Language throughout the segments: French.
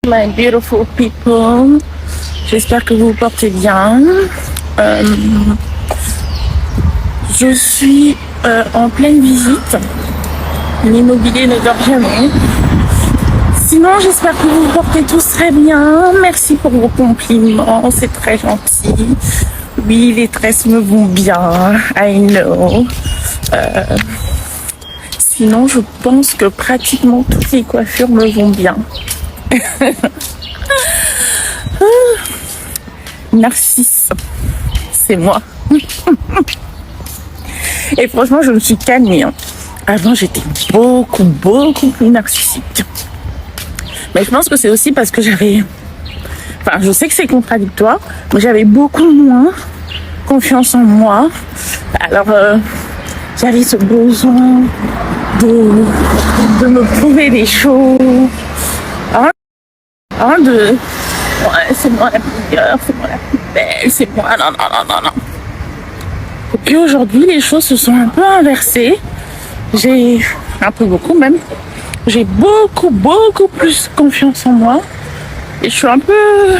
My beautiful people, j'espère que vous vous portez bien. Je suis en pleine visite. L'immobilier ne dort jamais. Sinon, j'espère que vous vous portez tous très bien. Merci pour vos compliments, c'est très gentil. Oui, les tresses me vont bien, I know. Sinon, je pense que pratiquement toutes les coiffures me vont bien. Narcisse, c'est moi. Et franchement, je me suis calmée. Avant, j'étais beaucoup plus narcissique. Mais je pense que c'est aussi parce que j'avais... Enfin, je sais que c'est contradictoire, mais j'avais beaucoup moins confiance en moi. Alors, j'avais ce besoin de me prouver des choses. De... Ouais, c'est moi la meilleure, c'est moi la plus belle, c'est moi... Non. Et puis aujourd'hui, les choses se sont un peu inversées. J'ai un peu beaucoup même. J'ai beaucoup plus confiance en moi. Et je suis un peu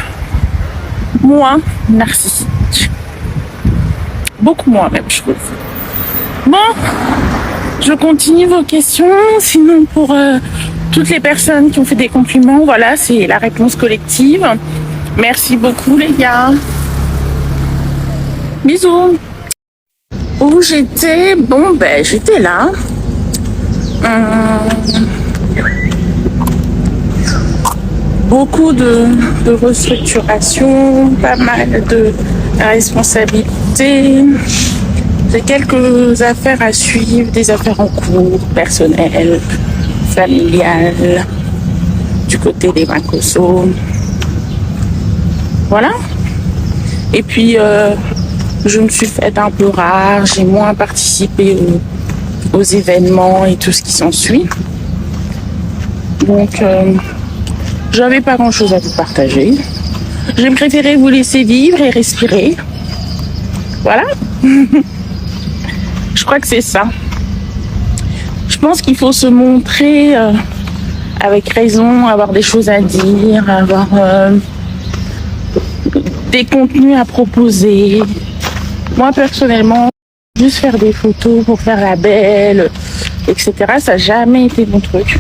moins narcissique. Beaucoup moins même, je trouve. Bon, je continue vos questions. Sinon, pour toutes les personnes qui ont fait des compliments, voilà, c'est la réponse collective. Merci beaucoup les gars. Bisous. Où j'étais? Bon, ben, j'étais là. Beaucoup de restructuration, pas mal de responsabilités. J'ai quelques affaires à suivre, des affaires en cours, personnelles, familiales, du côté des Macoso. Voilà. Et puis, je me suis faite un peu rare, j'ai moins participé aux événements et tout ce qui s'ensuit. Donc, j'avais pas grand chose à vous partager. J'ai préféré vous laisser vivre et respirer. Voilà. Je crois que c'est ça. Je pense qu'il faut se montrer avec raison, avoir des choses à dire, avoir des contenus à proposer. Moi, personnellement, juste faire des photos pour faire la belle, etc., ça n'a jamais été mon truc.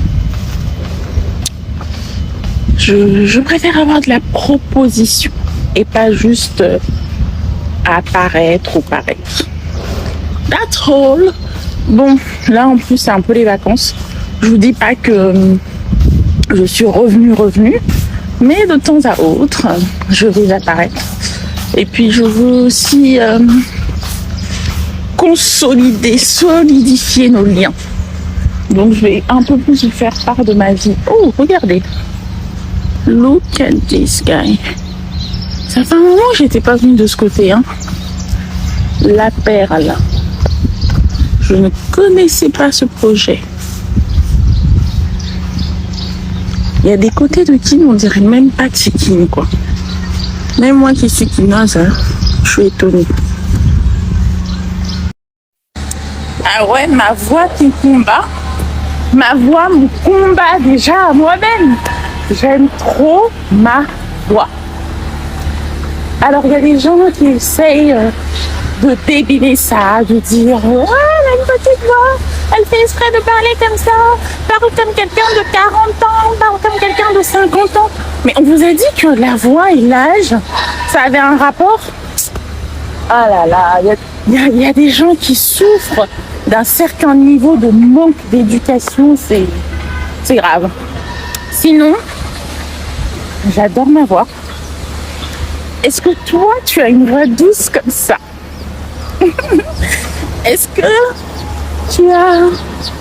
Je préfère avoir de la proposition et pas juste apparaître ou paraître. That's all. Bon, là en plus c'est un peu les vacances. Je vous dis pas que je suis revenue, mais de temps à autre, je vais apparaître. Et puis je veux aussi solidifier nos liens. Donc je vais un peu plus vous faire part de ma vie. Oh, regardez. Look at this guy. Ça fait un moment que j'étais pas venue de ce côté, hein. La perle. Je ne connaissais pas ce projet. Il y a des côtés de Kim, on dirait même pas de chez Kim, quoi. Même moi qui suis kinoise, hein, je suis étonnée. Ah ouais, ma voix qui combat. Ma voix me combat déjà à moi-même. J'aime trop ma voix. Alors il y a des gens qui essayent de débiner ça, de dire elle a une petite voix, elle fait exprès de parler comme ça, parle comme quelqu'un de 40 ans, parle comme quelqu'un de 50 ans. Mais on vous a dit que la voix et l'âge, ça avait un rapport. Ah là là, il y a des gens qui souffrent d'un certain niveau de manque d'éducation, c'est grave. Sinon, j'adore ma voix. Est-ce que toi, tu as une voix douce comme ça? Est-ce que tu as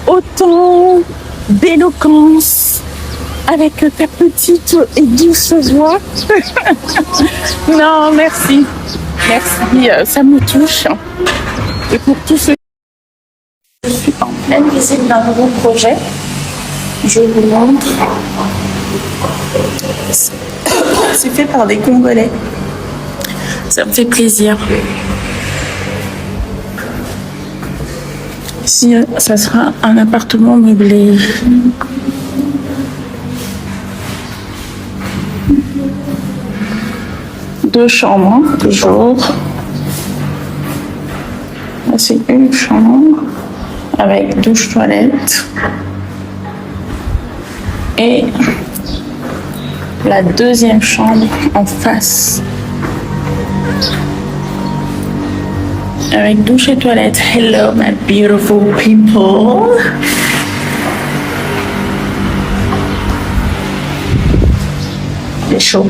autant d'éloquence avec ta petite et douce voix? Non, merci. Merci, ça me touche. Et pour tous ceux qui sont en pleine visite d'un nouveau projet, je vous montre. C'est fait par des Congolais. Ça me fait plaisir. Ici, ça sera un appartement meublé. 2 chambres, hein, toujours. Là, c'est une chambre avec douche, toilette. Et la deuxième chambre en face. Avec douche et toilette. Hello, my beautiful people. C'est chaud.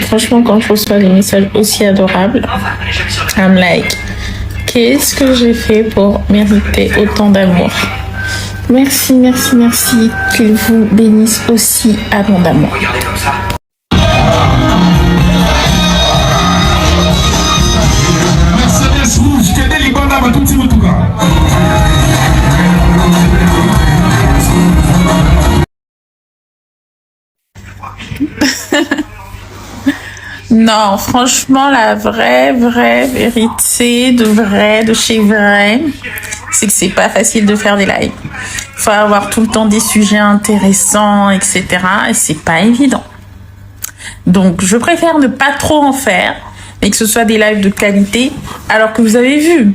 Franchement, quand je reçois des messages aussi adorables, I'm like, qu'est-ce que j'ai fait pour mériter autant d'amour? Merci, merci, merci. Qu'il vous bénisse aussi abondamment. Non, franchement, la vraie vérité de chez vrai, c'est que c'est pas facile de faire des lives. Faut avoir tout le temps des sujets intéressants, etc. Et c'est pas évident. Donc, je préfère ne pas trop en faire, mais que ce soit des lives de qualité. Alors que vous avez vu,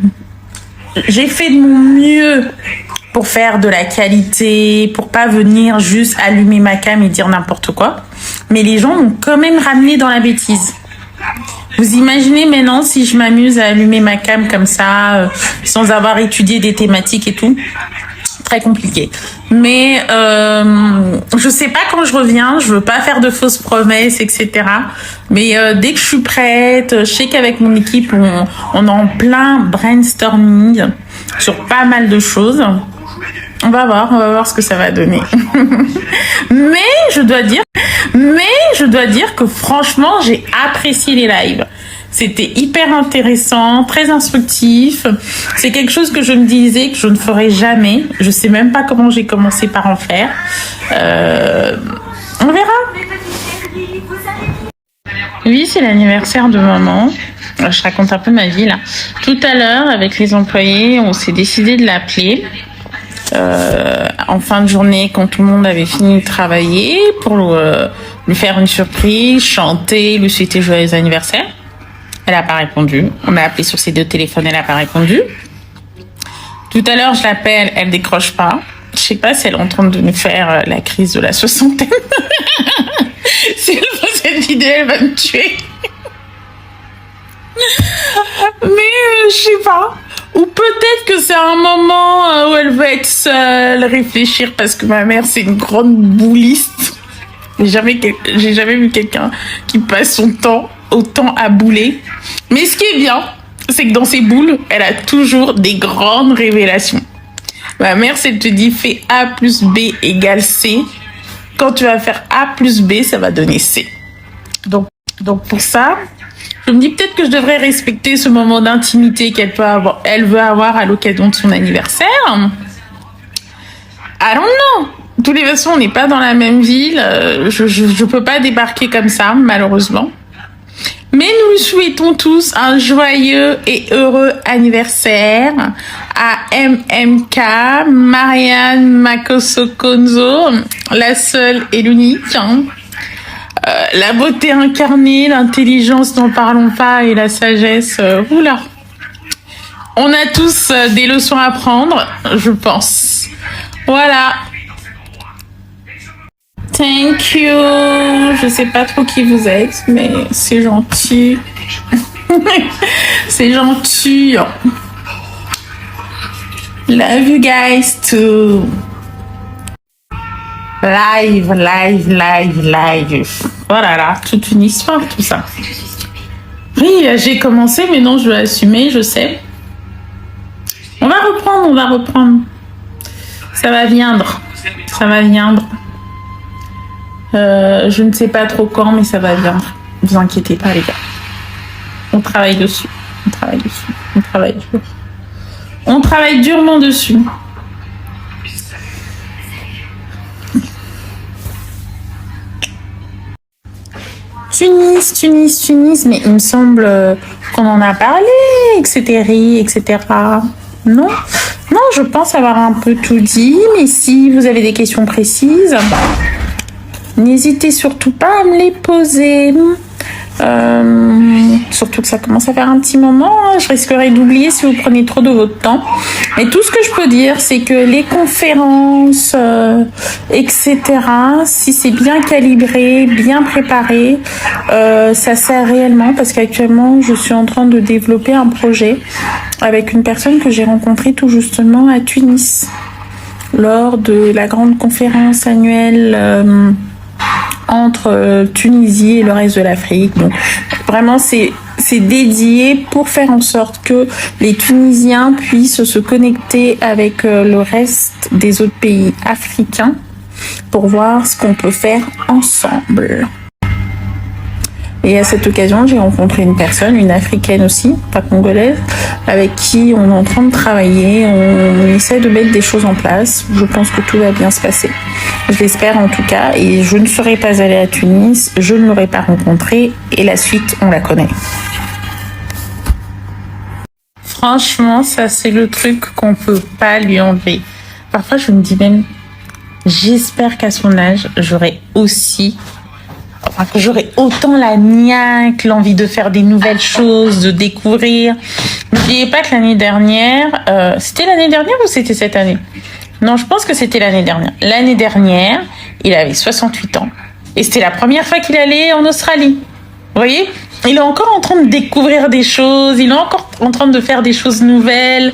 j'ai fait de mon mieux pour faire de la qualité, pour pas venir juste allumer ma cam et dire n'importe quoi. Mais les gens m'ont quand même ramené dans la bêtise. Vous imaginez maintenant si je m'amuse à allumer ma cam comme ça, sans avoir étudié des thématiques et tout? Très compliqué. Mais je sais pas quand je reviens, je veux pas faire de fausses promesses, etc. Mais dès que je suis prête, je sais qu'avec mon équipe, on est en plein brainstorming sur pas mal de choses. On va voir ce que ça va donner. Mais je dois dire que franchement, j'ai apprécié les lives. C'était hyper intéressant, très instructif. C'est quelque chose que je me disais que je ne ferais jamais. Je sais même pas comment j'ai commencé par en faire. On verra. Oui, c'est l'anniversaire de maman. Je raconte un peu ma vie là. Tout à l'heure, avec les employés, on s'est décidé de l'appeler. En fin de journée, quand tout le monde avait fini de travailler, pour lui faire une surprise, chanter, lui souhaiter joyeux anniversaire. Elle n'a pas répondu. On a appelé sur ses 2 téléphones, elle n'a pas répondu. Tout à l'heure, je l'appelle, elle décroche pas. Je sais pas si elle est en train de nous faire la crise de la soixantaine. Si elle voit cette vidéo, elle va me tuer. Mais je sais pas. Ou peut-être que c'est un moment où elle va être seule, réfléchir, parce que ma mère, c'est une grande bouliste. J'ai jamais vu quelqu'un qui passe son temps autant à bouler. Mais ce qui est bien, c'est que dans ses boules, elle a toujours des grandes révélations. Ma mère, si elle te dit fais A plus B égale C, quand tu vas faire A plus B, ça va donner C. Donc pour ça, je me dis peut-être que je devrais respecter ce moment d'intimité elle veut avoir à l'occasion de son anniversaire. I don't know. De toutes les façons, on n'est pas dans la même ville. Je peux pas débarquer comme ça, malheureusement. Mais nous lui souhaitons tous un joyeux et heureux anniversaire à MMK, Marianne Makoso-Konzo, la seule et l'unique. La beauté incarnée, l'intelligence, n'en parlons pas, et la sagesse, oula. On a tous des leçons à prendre, je pense. Voilà. Thank you. Je sais pas trop qui vous êtes, mais c'est gentil. C'est gentil. Love you guys too. Live. Oh là là, toute une histoire, tout ça. Oui, j'ai commencé, mais non, je dois assumer, je sais. On va reprendre. Ça va viendre. Je ne sais pas trop quand, mais ça va viendre. Ne vous inquiétez pas, les gars. On travaille dessus. On travaille durement dessus. Tunis, mais il me semble qu'on en a parlé, etc. Non, je pense avoir un peu tout dit, mais si vous avez des questions précises, n'hésitez surtout pas à me les poser. Surtout que ça commence à faire un petit moment, hein. Je risquerais d'oublier si vous prenez trop de votre temps. Mais tout ce que je peux dire, c'est que les conférences, etc., si c'est bien calibré, bien préparé, ça sert réellement parce qu'actuellement, je suis en train de développer un projet avec une personne que j'ai rencontrée tout justement à Tunis lors de la grande conférence annuelle entre Tunisie et le reste de l'Afrique. Donc vraiment c'est dédié pour faire en sorte que les Tunisiens puissent se connecter avec le reste des autres pays africains pour voir ce qu'on peut faire ensemble. Et à cette occasion, j'ai rencontré une personne, une africaine aussi, pas congolaise, avec qui on est en train de travailler, on essaie de mettre des choses en place. Je pense que tout va bien se passer. Je l'espère en tout cas, et je ne serais pas allée à Tunis, je ne l'aurais pas rencontré, et la suite, on la connaît. Franchement, ça c'est le truc qu'on peut pas lui enlever. Parfois, je me dis même, j'espère qu'à son âge, j'aurai aussi... Enfin, que j'aurais autant la niaque, l'envie de faire des nouvelles choses, de découvrir. N'oubliez pas que l'année dernière, c'était l'année dernière ou c'était cette année? Non, je pense que c'était l'année dernière. L'année dernière, il avait 68 ans. Et c'était la première fois qu'il allait en Australie. Vous voyez? Il est encore en train de découvrir des choses, il est encore en train de faire des choses nouvelles.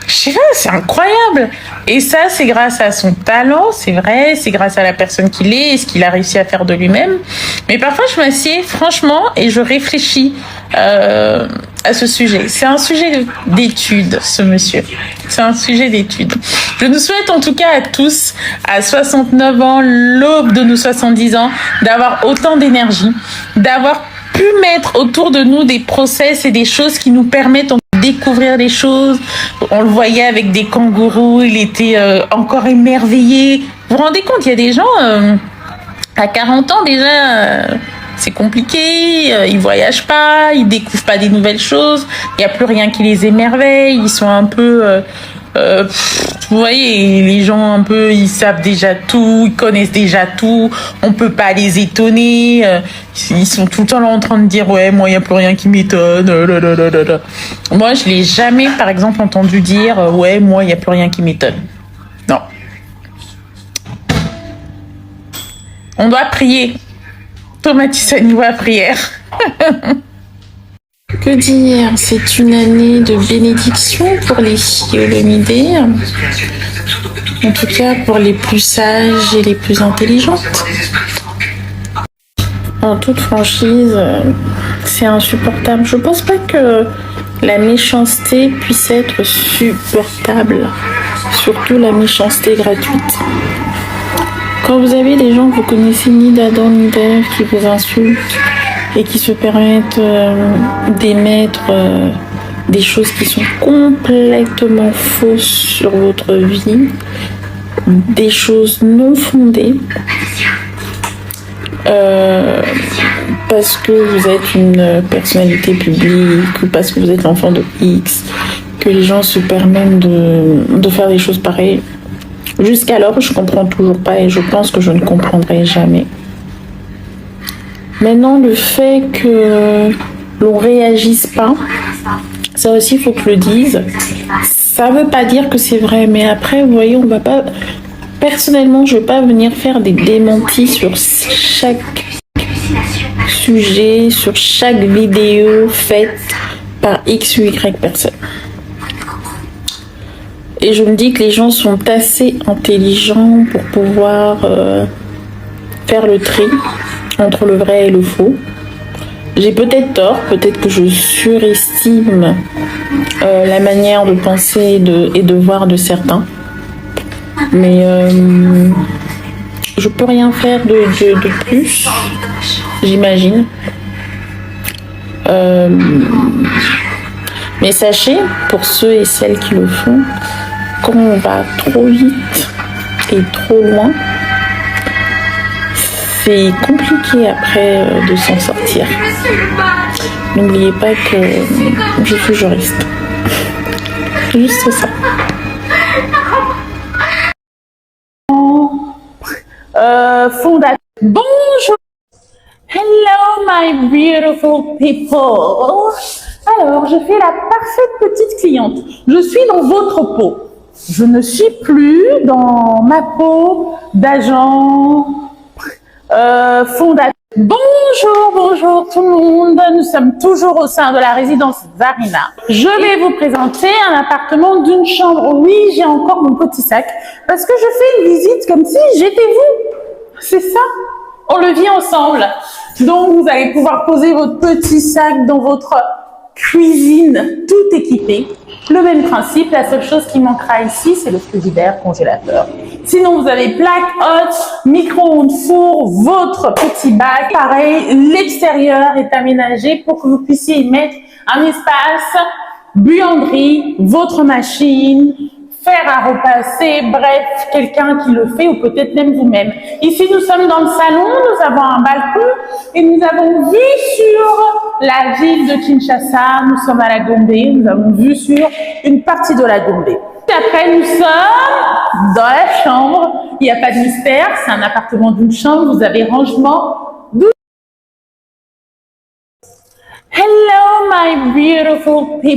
Je sais pas, c'est incroyable. Et ça, c'est grâce à son talent, c'est vrai, c'est grâce à la personne qu'il est et ce qu'il a réussi à faire de lui-même. Mais parfois, je m'assieds franchement et je réfléchis à ce sujet. C'est un sujet d'étude, ce monsieur. C'est un sujet d'étude. Je nous souhaite en tout cas à tous, à 69 ans, l'aube de nos 70 ans, d'avoir autant d'énergie, d'avoir pu mettre autour de nous des process et des choses qui nous permettent de découvrir des choses. On le voyait avec des kangourous, il était encore émerveillé. Vous vous rendez compte, il y a des gens à 40 ans déjà, c'est compliqué, ils voyagent pas, ils découvrent pas des nouvelles choses, il n'y a plus rien qui les émerveille, ils sont un peu... vous voyez, les gens un peu, ils savent déjà tout, ils connaissent déjà tout, on peut pas les étonner, ils sont tout le temps là en train de dire ouais, moi il y a plus rien qui m'étonne. Moi je l'ai jamais par exemple entendu dire ouais, moi il y a plus rien qui m'étonne. Non. On doit prier. Thomas à niveau à prière. Que dire, c'est une année de bénédiction pour les Hyolomidés, en tout cas pour les plus sages et les plus intelligentes. En toute franchise, c'est insupportable. Je pense pas que la méchanceté puisse être supportable, surtout la méchanceté gratuite. Quand vous avez des gens que vous connaissez ni d'Adam ni d'Ève qui vous insultent, et qui se permettent d'émettre des choses qui sont complètement fausses sur votre vie, des choses non fondées, parce que vous êtes une personnalité publique ou parce que vous êtes l'enfant de X, que les gens se permettent de faire des choses pareilles. Jusqu'alors, je comprends toujours pas et je pense que je ne comprendrai jamais. Maintenant, le fait que l'on réagisse pas, ça aussi, il faut que je le dise. Ça veut pas dire que c'est vrai, mais après, vous voyez, on va pas... Personnellement, je vais pas venir faire des démentis sur chaque sujet, sur chaque vidéo faite par X ou Y personne. Et je me dis que les gens sont assez intelligents pour pouvoir faire le tri entre le vrai et le faux. J'ai peut-être tort, peut-être que je surestime la manière de penser et de voir de certains. Mais je peux rien faire de plus, j'imagine. Mais sachez, pour ceux et celles qui le font, quand on va trop vite et trop loin, c'est compliqué après de s'en sortir. N'oubliez pas que je suis juriste. Juste ça. Fondateur. Bonjour. Hello my beautiful people. Alors, je fais la parfaite petite cliente. Je suis dans votre peau. Je ne suis plus dans ma peau d'agent fondateur. Bonjour tout le monde. Nous sommes toujours au sein de la résidence Zarina. Je vais vous présenter un appartement d'une chambre. Oui, j'ai encore mon petit sac parce que je fais une visite comme si j'étais vous. C'est ça. On le vit ensemble. Donc, vous allez pouvoir poser votre petit sac dans votre cuisine, tout équipé. Le même principe, la seule chose qui manquera ici, c'est le frigidaire, congélateur. Sinon, vous avez plaque haute, micro-ondes, four, votre petit bac. Pareil, l'extérieur est aménagé pour que vous puissiez y mettre un espace, buanderie, votre machine, faire à repasser, bref, quelqu'un qui le fait ou peut-être même vous-même. Ici, nous sommes dans le salon, nous avons un balcon et nous avons vu sur la ville de Kinshasa, nous sommes à la Gombe, nous avons vu sur une partie de la Gombe. Après, nous sommes dans la chambre, il n'y a pas de mystère, c'est un appartement d'une chambre, vous avez rangement. Hello my beautiful people.